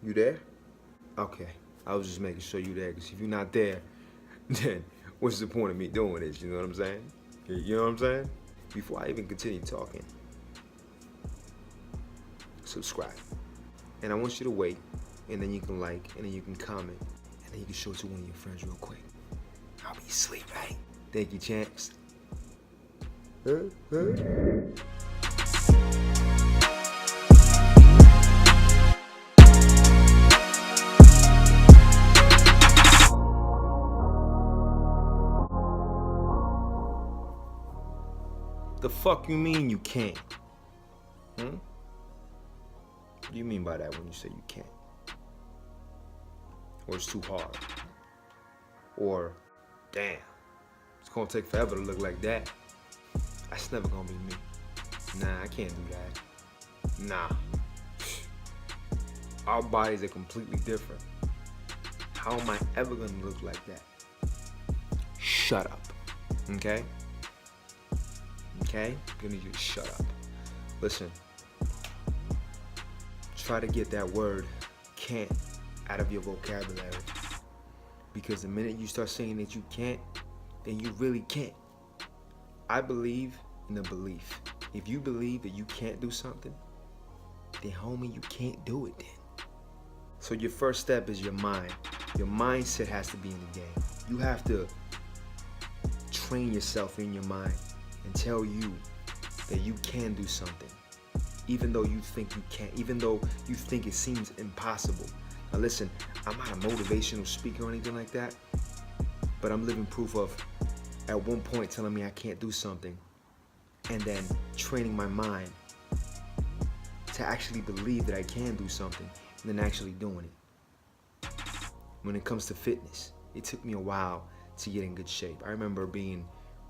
You there? Okay. I was just making sure you there, because if you're not there, then what's the point of me doing this? You know what I'm saying? You know what I'm saying? Before I even continue talking, subscribe. And I want you to wait, and then you can like, and then you can comment, and then you can show it to one of your friends real quick. I'll be asleep, right? Thank you, champs. The fuck you mean you can't? What do you mean by that when you say you can't? Or it's too hard? Or, damn, it's gonna take forever to look like that. That's never gonna be me. Nah, I can't do that. Nah. Our bodies are completely different. How am I ever gonna look like that? Shut up. Okay? Okay? I'm gonna need you to shut up. Listen. Try to get that word can't out of your vocabulary. Because the minute you start saying that you can't, then you really can't. I believe in the belief. If you believe that you can't do something, then homie, you can't do it then. So your first step is your mind. Your mindset has to be in the game. You have to train yourself in your mind and tell you that you can do something. Even though you think you can't, even though you think it seems impossible. Now listen, I'm not a motivational speaker or anything like that, but I'm living proof of at one point telling me I can't do something and then training my mind to actually believe that I can do something and then actually doing it. When it comes to fitness, it took me a while to get in good shape. I remember being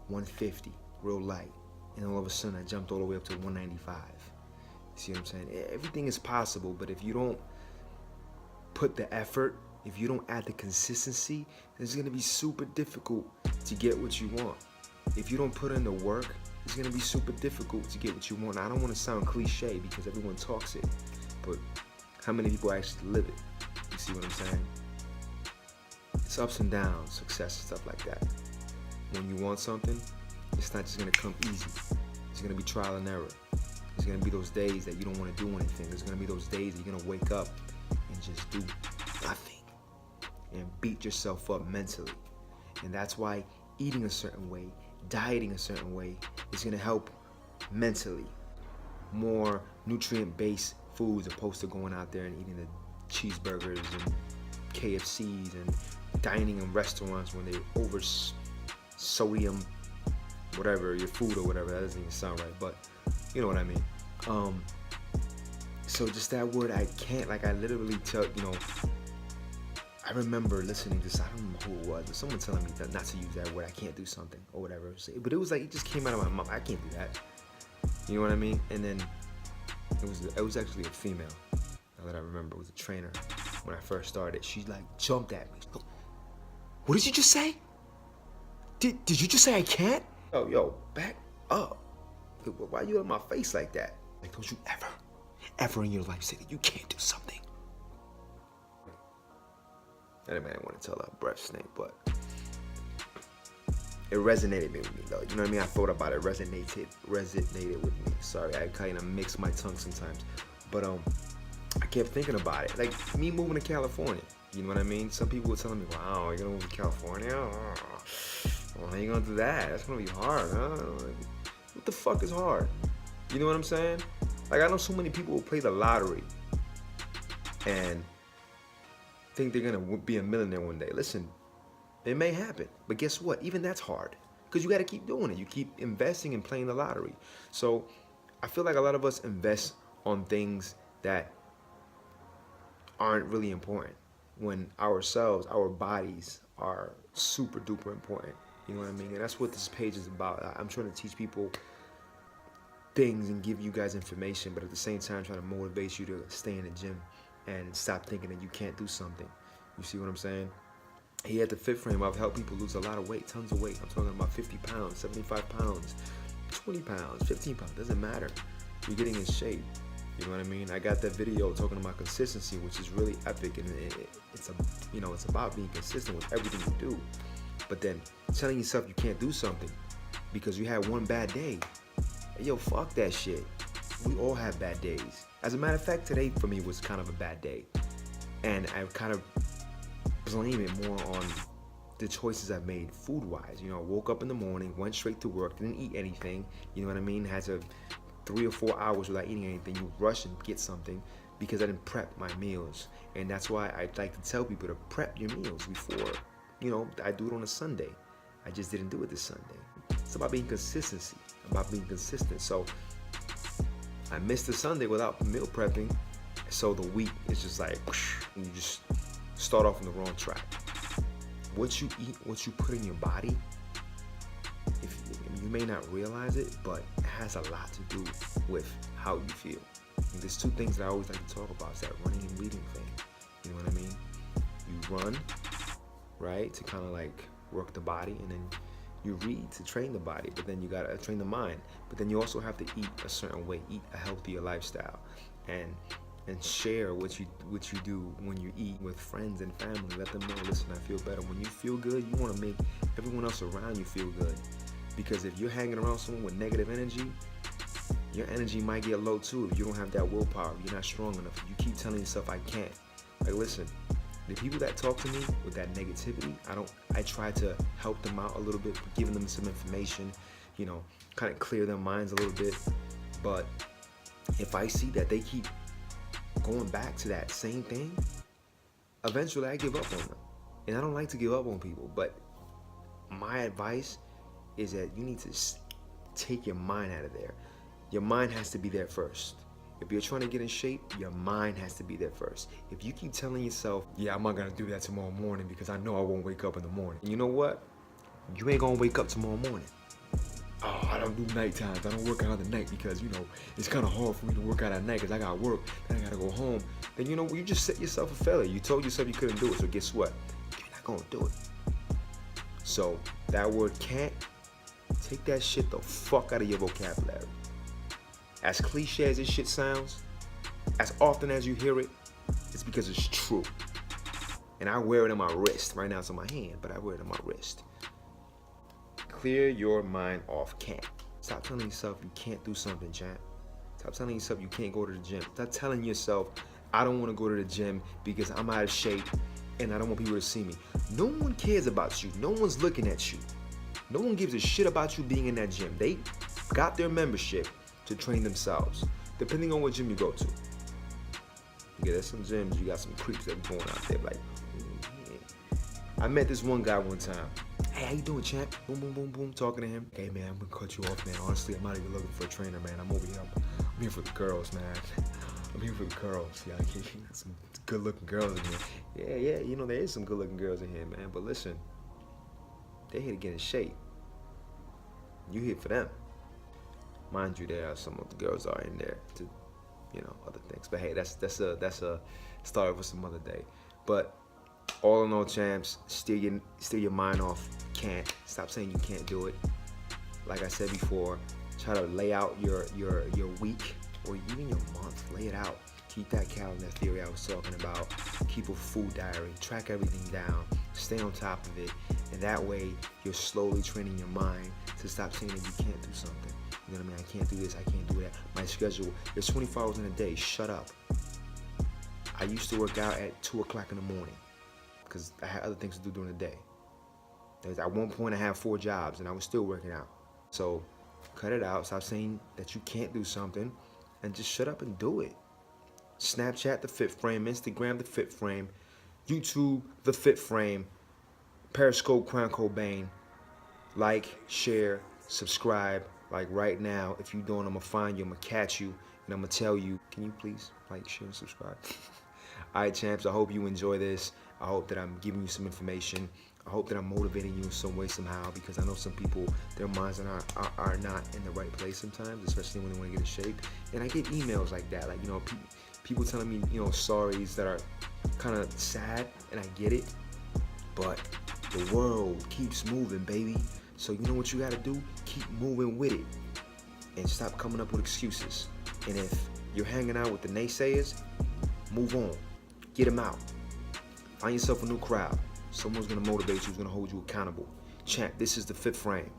150, real light, and all of a sudden I jumped all the way up to 195. See what I'm saying? Everything is possible, but if you don't put the effort, if you don't add the consistency, it's gonna be super difficult to get what you want. If you don't put in the work, it's gonna be super difficult to get what you want. I don't wanna sound cliche because everyone talks it, but how many people actually live it? You see what I'm saying? It's ups and downs, success and stuff like that. When you want something, it's not just gonna come easy. It's gonna be trial and error. There's gonna be those days that you don't wanna do anything. There's gonna be those days that you're gonna wake up and just do nothing and beat yourself up mentally. And that's why eating a certain way, dieting a certain way is gonna help mentally. More nutrient-based foods opposed to going out there and eating the cheeseburgers and KFCs and dining in restaurants when they over sodium whatever your food or whatever. That doesn't even sound right, but you know what I mean. So just that word I can't, like I literally tell, I remember listening to, I don't remember who it was, but someone telling me that not to use that word, I can't do something or whatever. But it was like, it just came out of my mouth. I can't do that. You know what I mean? And then it was actually a female, now that I remember. It was a trainer when I first started. She like jumped at me. What did you just say? Did you just say I can't? Yo, back up. Why you in my face like that? Like, don't you ever in your life say that you can't do something. I didn't want to tell a breath snake, but it resonated with me though. You know what I mean? I thought about it, resonated with me. Sorry, I kind of mix my tongue sometimes. But I kept thinking about it. Like me moving to California. You know what I mean? Some people were telling me, wow, you're gonna move to California? Well, how you gonna do that? That's gonna be hard, huh? What the fuck is hard? You know what I'm saying? Like, I know so many people who play the lottery and think they're gonna be a millionaire one day. Listen, it may happen, but guess what? Even that's hard because you gotta keep doing it. You keep investing and playing the lottery. So I feel like a lot of us invest on things that aren't really important when ourselves, our bodies are super duper important. You know what I mean? And that's what this page is about. I'm trying to teach people things and give you guys information, but at the same time trying to motivate you to stay in the gym and stop thinking that you can't do something. You see what I'm saying? Here at the Fit Frame, I've helped people lose a lot of weight, tons of weight. I'm talking about 50 pounds, 75 pounds, 20 pounds, 15 pounds, doesn't matter. You're getting in shape. You know what I mean? I got that video talking about consistency, which is really epic, and it's it's about being consistent with everything you do. But then telling yourself you can't do something because you had one bad day, yo, fuck that shit. We all have bad days. As a matter of fact, today for me was kind of a bad day, and I kind of blame it more on the choices I've made food-wise. You know, I woke up in the morning, went straight to work, didn't eat anything. You know what I mean? Had to 3 or 4 hours without eating anything. You rush and get something because I didn't prep my meals. And that's why I like to tell people to prep your meals before. You know, I do it on a Sunday. I just didn't do it this Sunday. It's about being consistent. So I missed the Sunday without meal prepping. So the week is just like, and you just start off on the wrong track. What you eat, what you put in your body, you may not realize it, but it has a lot to do with how you feel. And there's two things that I always like to talk about. It's that running and reading thing. You know what I mean? You run, right, to kind of like work the body, and then you read to train the body, but then you gotta train the mind. But then you also have to eat a certain way, eat a healthier lifestyle, and share what you do when you eat with friends and family. Let them know, listen, I feel better. When you feel good, you want to make everyone else around you feel good. Because if you're hanging around someone with negative energy, your energy might get low too if you don't have that willpower, if you're not strong enough. If you keep telling yourself, I can't. Like, listen, the people that talk to me with that negativity, I try to help them out a little bit, giving them some information, you know, kind of clear their minds a little bit. But if I see that they keep going back to that same thing, eventually I give up on them. And I don't like to give up on people, but my advice is that you need to take your mind out of there. Your mind has to be there first. If you're trying to get in shape, your mind has to be there first. If you keep telling yourself, yeah, I'm not gonna do that tomorrow morning because I know I won't wake up in the morning. And you know what? You ain't gonna wake up tomorrow morning. Oh, I don't do night times. I don't work out at the night because, you know, it's kind of hard for me to work out at night because I got work, then I gotta go home. Then, you know, you just set yourself a failure. You told yourself you couldn't do it, so guess what? You're not gonna do it. So that word can't, take that shit the fuck out of your vocabulary. As cliche as this shit sounds, as often as you hear it, it's because it's true. And I wear it on my wrist. Right now it's on my hand, but I wear it on my wrist. Clear your mind off can't. Stop telling yourself you can't do something, champ. Stop telling yourself you can't go to the gym. Stop telling yourself, I don't want to go to the gym because I'm out of shape and I don't want people to see me. No one cares about you. No one's looking at you. No one gives a shit about you being in that gym. They got their membership to train themselves, depending on what gym you go to. Yeah, there's some gyms, you got some creeps that be going out there like, I met this one guy one time. Hey, how you doing, champ? Boom, boom, boom, boom, talking to him. Hey, man, I'm gonna cut you off, man. Honestly, I'm not even looking for a trainer, man. I'm over here. I'm here for the girls, man. I'm here for the girls. Yeah, some good-looking girls in here. Yeah, you know, there is some good-looking girls in here, man. But listen, they're here to get in shape. You here for them. Mind you, there are some of the girls are in there to, you know, other things. But hey, that's a story for some other day. But all in all, champs, steer your mind off can't. Stop saying you can't do it. Like I said before, try to lay out your week or even your month. Lay it out. Keep that calendar theory I was talking about. Keep a food diary. Track everything down. Stay on top of it. And that way, you're slowly training your mind to stop saying that you can't do something. You know what I mean? I can't do this. I can't do that. My schedule, there's 24 hours in a day. Shut up. I used to work out at 2 o'clock in the morning because I had other things to do during the day. At one point, I had 4 jobs, and I was still working out. So cut it out. Stop saying that you can't do something, and just shut up and do it. Snapchat, The Fit Frame. Instagram, The Fit Frame. YouTube, The Fit Frame. Periscope, Crown Cobain. Like, share, subscribe. Like right now, if you don't, I'm going to find you, I'm going to catch you, and I'm going to tell you, can you please like, share, and subscribe? All right, champs, I hope you enjoy this. I hope that I'm giving you some information. I hope that I'm motivating you in some way, somehow, because I know some people, their minds are not in the right place sometimes, especially when they want to get in shape. And I get emails like that, like, you know, people telling me, you know, stories that are kind of sad, and I get it, but the world keeps moving, baby. So you know what you got to do? Keep moving with it and stop coming up with excuses. And if You're hanging out with the naysayers, move on. Get them out. Find yourself a new crowd. Someone's gonna motivate you, who's gonna hold you accountable. Champ, this is the fifth frame.